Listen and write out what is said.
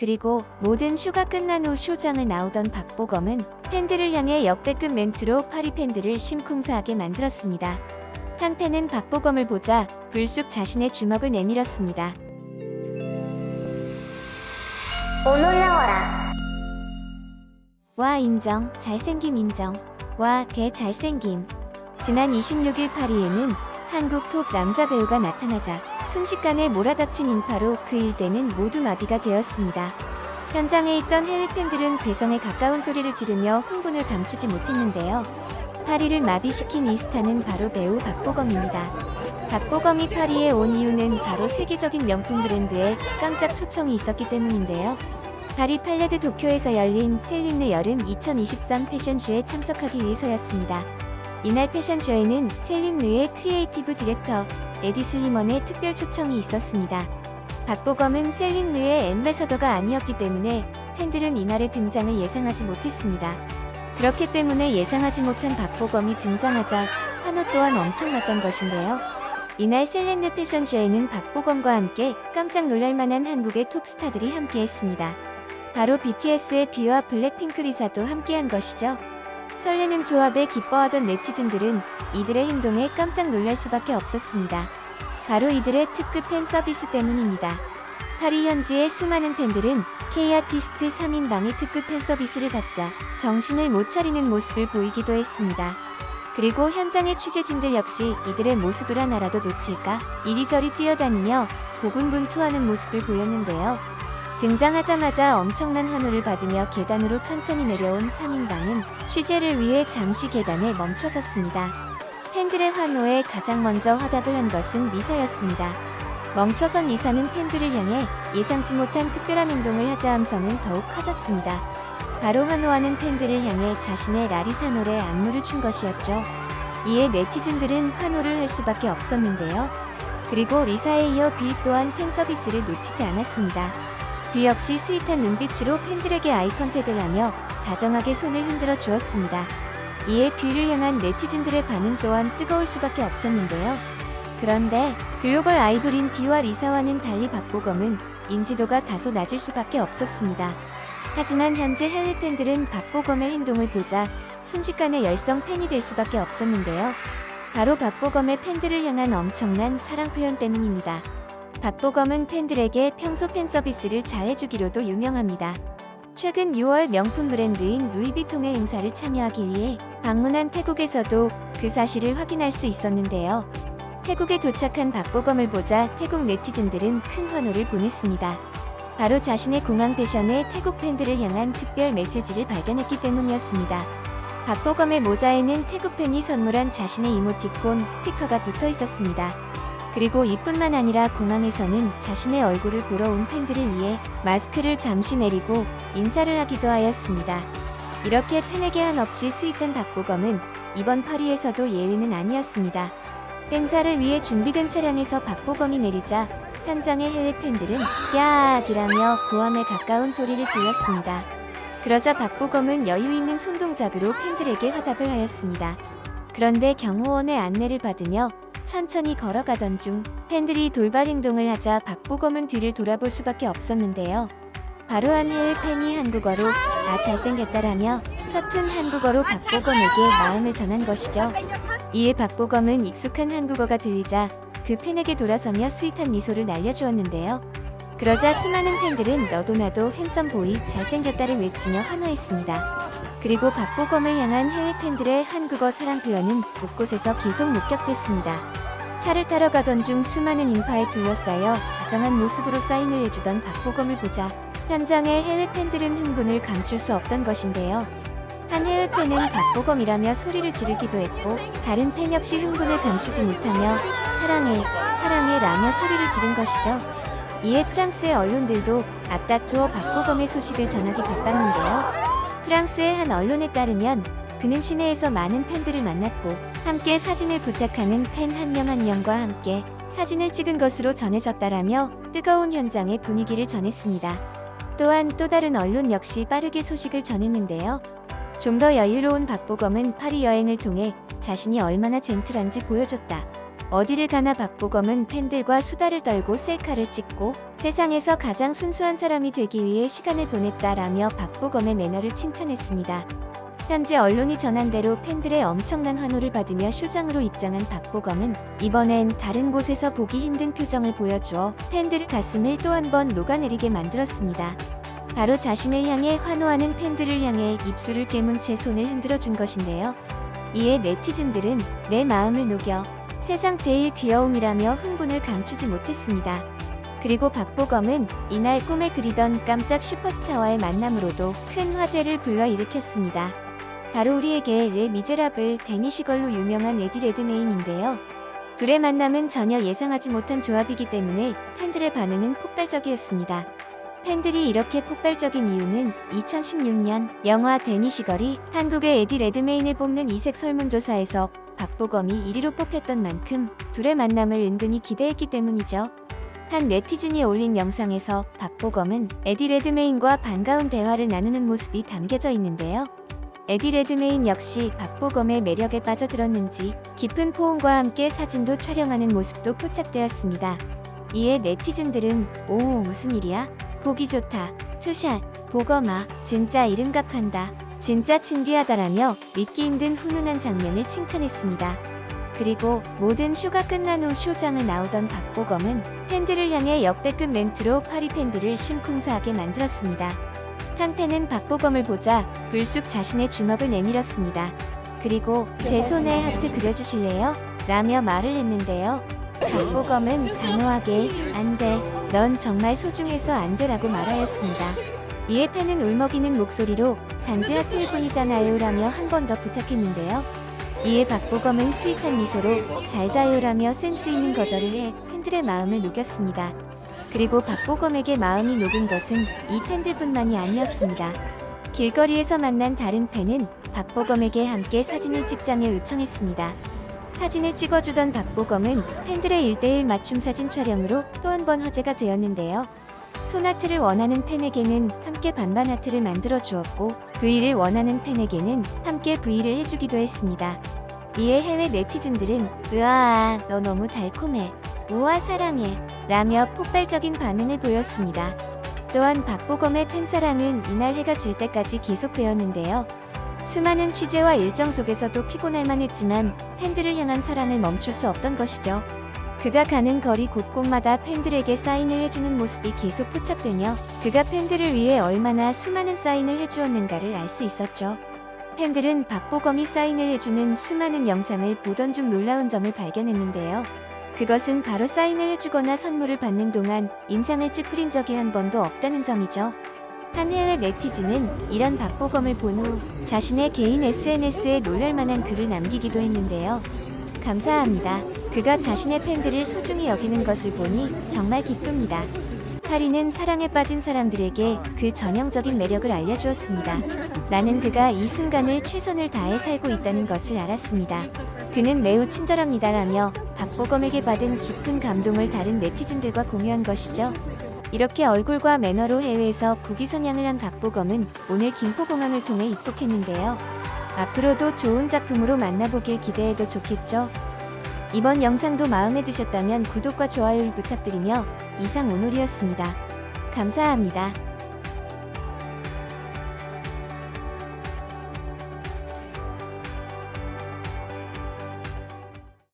그리고 모든 쇼가 끝난 후 쇼장을 나오던 박보검은 팬들을 향해 역대급 멘트로 파리 팬들을 심쿵사하게 만들었습니다. 한 팬은 박보검을 보자 불쑥 자신의 주먹을 내밀었습니다. 오 놀라워라. 와 인정, 잘생김 인정. 와 개 잘생김. 지난 26일 파리에는 한국 톱 남자 배우가 나타나자 순식간에 몰아닥친 인파로 그 일대는 모두 마비가 되었습니다. 현장에 있던 해외 팬들은 괴성에 가까운 소리를 지르며 흥분을 감추지 못했는데요. 파리를 마비시킨 이 스타는 바로 배우 박보검입니다. 박보검이 파리에 온 이유는 바로 세계적인 명품 브랜드에 깜짝 초청이 있었기 때문인데요. 파리 팔레드 도쿄에서 열린 셀린느 여름 2023 패션쇼에 참석하기 위해서였습니다. 이날 패션쇼에는 셀린느의 크리에이티브 디렉터 에디 슬리먼의 특별 초청이 있었습니다. 박보검은 셀린느의 앰베서더가 아니었기 때문에 팬들은 이날의 등장을 예상하지 못했습니다. 그렇기 때문에 예상하지 못한 박보검이 등장하자 환호 또한 엄청났던 것인데요. 이날 셀린느 패션쇼에는 박보검과 함께 깜짝 놀랄만한 한국의 톱스타들이 함께했습니다. 바로 BTS의 비와 블랙핑크 리사도 함께한 것이죠. 설레는 조합에 기뻐하던 네티즌들은 이들의 행동에 깜짝 놀랄 수밖에 없었습니다. 바로 이들의 특급 팬 서비스 때문입니다. 파리 현지의 수많은 팬들은 K-아티스트 3인방의 특급 팬 서비스를 받자 정신을 못 차리는 모습을 보이기도 했습니다. 그리고 현장의 취재진들 역시 이들의 모습을 하나라도 놓칠까 이리저리 뛰어다니며 고군분투하는 모습을 보였는데요. 등장하자마자 엄청난 환호를 받으며 계단으로 천천히 내려온 3인방은 취재를 위해 잠시 계단에 멈춰섰습니다. 팬들의 환호에 가장 먼저 화답을 한 것은 리사였습니다. 멈춰선 리사는 팬들을 향해 예상치 못한 특별한 행동을 하자 함성은 더욱 커졌습니다. 바로 환호하는 팬들을 향해 자신의 라리사 노래 안무를 춘 것이었죠. 이에 네티즌들은 환호를 할 수밖에 없었는데요. 그리고 리사에 이어 비 또한 팬 서비스를 놓치지 않았습니다. 비 역시 스윗한 눈빛으로 팬들에게 아이 컨택을 하며 다정하게 손을 흔들어 주었습니다. 이에 뷰를 향한 네티즌들의 반응 또한 뜨거울 수밖에 없었는데요. 그런데 글로벌 아이돌인 뷰와 리사와는 달리 박보검은 인지도가 다소 낮을 수밖에 없었습니다. 하지만 현재 해외 팬들은 박보검의 행동을 보자 순식간에 열성 팬이 될 수밖에 없었는데요. 바로 박보검의 팬들을 향한 엄청난 사랑 표현 때문입니다. 박보검은 팬들에게 평소 팬 서비스를 잘해주기로도 유명합니다. 최근 6월 명품 브랜드인 루이비통의 행사를 참여하기 위해 방문한 태국에서도 그 사실을 확인할 수 있었는데요. 태국에 도착한 박보검을 보자 태국 네티즌들은 큰 환호를 보냈습니다. 바로 자신의 공항 패션에 태국 팬들을 향한 특별 메시지를 발견했기 때문이었습니다. 박보검의 모자에는 태국 팬이 선물한 자신의 이모티콘 스티커가 붙어 있었습니다. 그리고 이뿐만 아니라 공항에서는 자신의 얼굴을 보러 온 팬들을 위해 마스크를 잠시 내리고 인사를 하기도 하였습니다. 이렇게 팬에게 한없이 스윗한 박보검은 이번 파리에서도 예외는 아니었습니다. 행사를 위해 준비된 차량에서 박보검이 내리자 현장의 해외 팬들은 야악이라며 고함에 가까운 소리를 질렀습니다. 그러자 박보검은 여유 있는 손동작으로 팬들에게 화답을 하였습니다. 그런데 경호원의 안내를 받으며 천천히 걸어가던 중 팬들이 돌발 행동을 하자 박보검은 뒤를 돌아볼 수밖에 없었는데요. 바로 한 해외 팬이 한국어로 아 잘생겼다라며 서툰 한국어로 박보검에게 마음을 전한 것이죠. 이에 박보검은 익숙한 한국어가 들리자 그 팬에게 돌아서며 스윗한 미소를 날려주었는데요. 그러자 수많은 팬들은 너도 나도 핸섬 보이 잘생겼다를 외치며 환호했습니다. 그리고 박보검을 향한 해외 팬들의 한국어 사랑 표현은 곳곳에서 계속 목격됐습니다. 차를 타러 가던 중 수많은 인파에 둘러싸여 다정한 모습으로 사인을 해주던 박보검을 보자 현장의 해외 팬들은 흥분을 감출 수 없던 것인데요. 한 해외 팬은 박보검이라며 소리를 지르기도 했고 다른 팬 역시 흥분을 감추지 못하며 사랑해, 사랑해 라며 소리를 지른 것이죠. 이에 프랑스의 언론들도 앞다투어 박보검의 소식을 전하기 바빴는데요. 프랑스의 한 언론에 따르면 그는 시내에서 많은 팬들을 만났고 함께 사진을 부탁하는 팬 한 명 한 명과 함께 사진을 찍은 것으로 전해졌다라며 뜨거운 현장의 분위기를 전했습니다. 또한 또 다른 언론 역시 빠르게 소식을 전했는데요. 좀 더 여유로운 박보검은 파리 여행을 통해 자신이 얼마나 젠틀한지 보여줬다. 어디를 가나 박보검은 팬들과 수다를 떨고 셀카를 찍고 세상에서 가장 순수한 사람이 되기 위해 시간을 보냈다라며 박보검의 매너를 칭찬했습니다. 현재 언론이 전한 대로 팬들의 엄청난 환호를 받으며 쇼장으로 입장한 박보검은 이번엔 다른 곳에서 보기 힘든 표정을 보여주어 팬들의 가슴을 또 한 번 녹아내리게 만들었습니다. 바로 자신을 향해 환호하는 팬들을 향해 입술을 깨문 채 손을 흔들어 준 것인데요. 이에 네티즌들은 내 마음을 녹여 세상 제일 귀여움이라며 흥분을 감추지 못했습니다. 그리고 박보검은 이날 꿈에 그리던 깜짝 슈퍼스타와의 만남으로도 큰 화제를 불러일으켰습니다. 바로 우리에게 레 미제라블 데니시걸로 유명한 에디 레드메인인데요. 둘의 만남은 전혀 예상하지 못한 조합이기 때문에 팬들의 반응은 폭발적이었습니다. 팬들이 이렇게 폭발적인 이유는 2016년 영화 데니시걸이 한국의 에디 레드메인을 뽑는 이색 설문조사에서 박보검이 1위로 뽑혔던 만큼 둘의 만남을 은근히 기대했기 때문이죠. 한 네티즌이 올린 영상에서 박보검은 에디 레드메인과 반가운 대화를 나누는 모습이 담겨져 있는데요. 에디 레드메인 역시 박보검의 매력에 빠져들었는지 깊은 포옹과 함께 사진도 촬영하는 모습도 포착되었습니다. 이에 네티즌들은 오 무슨 일이야? 보기 좋다. 투샷. 보검아. 진짜 이름값한다. 진짜 진귀하다라며 믿기 힘든 훈훈한 장면을 칭찬했습니다. 그리고 모든 쇼가 끝난 후 쇼장을 나오던 박보검은 팬들을 향해 역대급 멘트로 파리 팬들을 심쿵사하게 만들었습니다. 한 팬은 박보검을 보자 불쑥 자신의 주먹을 내밀었습니다. 그리고 제 손에 하트 그려주실래요? 라며 말을 했는데요. 박보검은 단호하게 안 돼. 넌 정말 소중해서 안 돼라고 말하였습니다. 이에 팬은 울먹이는 목소리로 단지 하트일 뿐이잖아요 라며 한 번 더 부탁했는데요. 이에 박보검은 스윗한 미소로 잘 자요라며 센스 있는 거절을 해 팬들의 마음을 녹였습니다. 그리고 박보검에게 마음이 녹은 것은 이 팬들뿐만이 아니었습니다. 길거리에서 만난 다른 팬은 박보검에게 함께 사진을 찍자며 요청했습니다. 사진을 찍어주던 박보검은 팬들의 1대1 맞춤 사진 촬영으로 또 한 번 화제가 되었는데요. 손하트를 원하는 팬에게는 함께 반반 하트를 만들어 주었고 V를 원하는 팬에게는 함께 V를 해주기도 했습니다. 이에 해외 네티즌들은 으아 너 너무 달콤해. 우와 사랑해. 라며 폭발적인 반응을 보였습니다. 또한 박보검의 팬사랑은 이날 해가 질 때까지 계속되었는데요. 수많은 취재와 일정 속에서도 피곤할 만했지만 팬들을 향한 사랑을 멈출 수 없던 것이죠. 그가 가는 거리 곳곳마다 팬들에게 사인을 해주는 모습이 계속 포착되며 그가 팬들을 위해 얼마나 수많은 사인을 해주었는가를 알 수 있었죠. 팬들은 박보검이 사인을 해주는 수많은 영상을 보던 중 놀라운 점을 발견했는데요. 그것은 바로 사인을 해주거나 선물을 받는 동안 인상을 찌푸린 적이 한 번도 없다는 점이죠. 한 해외 네티즌은 이런 박보검을 본 후 자신의 개인 SNS에 놀랄만한 글을 남기기도 했는데요. 감사합니다. 그가 자신의 팬들을 소중히 여기는 것을 보니 정말 기쁩니다. 파리는 사랑에 빠진 사람들에게 그 전형적인 매력을 알려주었습니다. 나는 그가 이 순간을 최선을 다해 살고 있다는 것을 알았습니다. 그는 매우 친절합니다라며 박보검에게 받은 깊은 감동을 다른 네티즌들과 공유한 것이죠. 이렇게 얼굴과 매너로 해외에서 국위선양을 한 박보검은 오늘 김포공항을 통해 입국했는데요. 앞으로도 좋은 작품으로 만나보길 기대해도 좋겠죠. 이번 영상도 마음에 드셨다면 구독과 좋아요를 부탁드리며 이상 오늘이었습니다. 감사합니다.